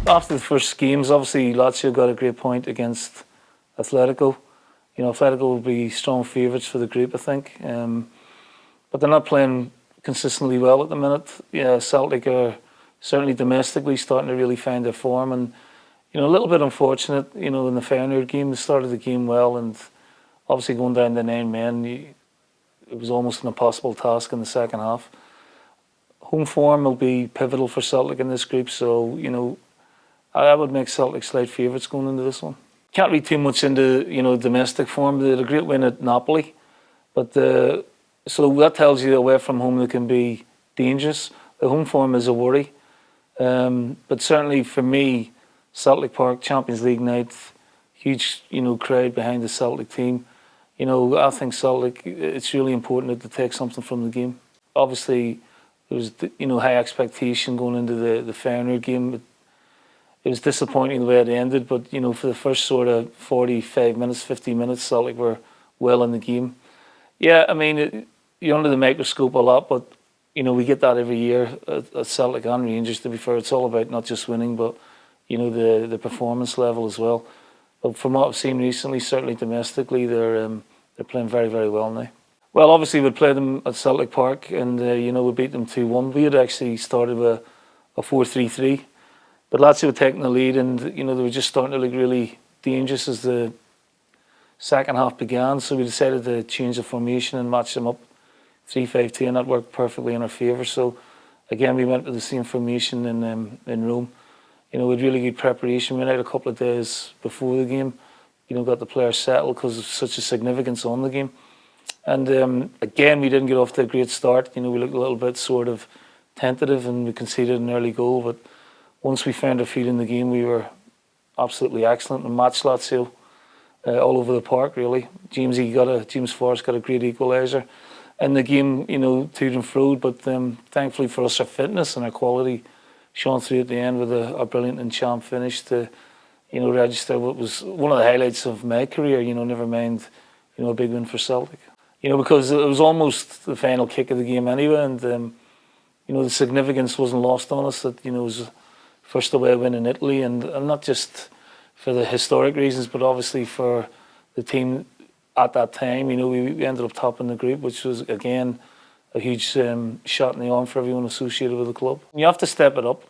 After the first games, obviously Lazio got a great point against Atletico. You know, Atletico will be strong favourites for the group, I think. But they're not playing consistently well at the minute. Yeah, Celtic are certainly domestically starting to really find their form, and you know, a little bit unfortunate. You know, in the Feyenoord game, they started the game well, and obviously going down to 9 men, it was almost an impossible task in the second half. Home form will be pivotal for Celtic in this group, so you know, I would make Celtic slight favourites going into this one. Can't read too much into, you know, domestic form. They had a great win at Napoli, but so that tells you away from home they can be dangerous. The home form is a worry, but certainly for me, Celtic Park, Champions League night, huge, you know, crowd behind the Celtic team. You know, I think Celtic, it's really important to take something from the game. Obviously, there was, you know, high expectation going into the Feyenoord game. It was disappointing the way it ended, but you know, for the first sort of 45 minutes, 50 minutes, Celtic were well in the game. Yeah, I mean, you're under the microscope a lot, but you know, we get that every year at Celtic and Rangers. To be fair, it's all about not just winning, but you know, the performance level as well. But from what I've seen recently, certainly domestically, they're playing very, very well now. Well, obviously we played them at Celtic Park, and you know, we beat them 2-1. We had actually started with a 4-3-3. But Lazio were taking the lead, and you know, they were just starting to look really dangerous as the second half began. So we decided to change the formation and match them up 3-5-2, and that worked perfectly in our favour. So again, we went with the same formation in Rome. You know, we had really good preparation. We went out a couple of days before the game. You know, got the players settled because of such a significance on the game. And again, we didn't get off to a great start. You know, we looked a little bit sort of tentative, and we conceded an early goal, but once we found our feet in the game, we were absolutely excellent and matched Lazio all over the park, really. James Forrest got a great equaliser. And the game, you know, to and fro, but thankfully for us, our fitness and our quality shone through at the end with a brilliant and champ finish to, you know, register what was one of the highlights of my career, you know, never mind, you know, a big win for Celtic. You know, because it was almost the final kick of the game anyway, and, you know, the significance wasn't lost on us that, you know, it was first away win in Italy, and not just for the historic reasons, but obviously for the team at that time. You know, we ended up topping the group, which was again a huge shot in the arm for everyone associated with the club. You have to step it up.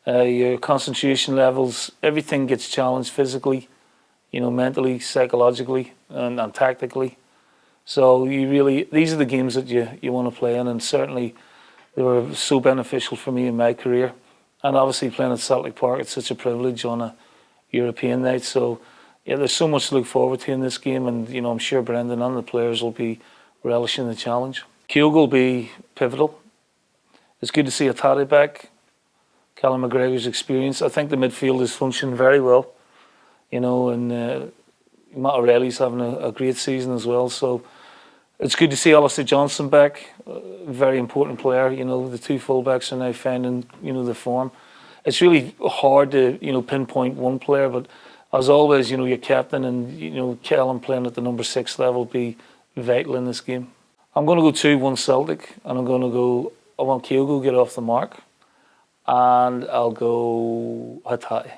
Your concentration levels, everything gets challenged physically, you know, mentally, psychologically, and tactically. So these are the games that you want to play in, and certainly they were so beneficial for me in my career. And obviously playing at Celtic Park, it's such a privilege on a European night. So yeah, there's so much to look forward to in this game, and you know, I'm sure Brendan and the players will be relishing the challenge. Kyogo will be pivotal. It's good to see Atari back. Callum McGregor's experience. I think the midfield is functioning very well. You know, and Matt O'Reilly's having a great season as well. So it's good to see Alistair Johnson back, a very important player. You know, the two fullbacks are now finding, you know, the form. It's really hard to, you know, pinpoint one player, but as always, you know, your captain and, you know, Callum playing at the number 6 level will be vital in this game. I'm going to go 2-1 Celtic, and I want Kyogo to get off the mark, and I'll go Hatate.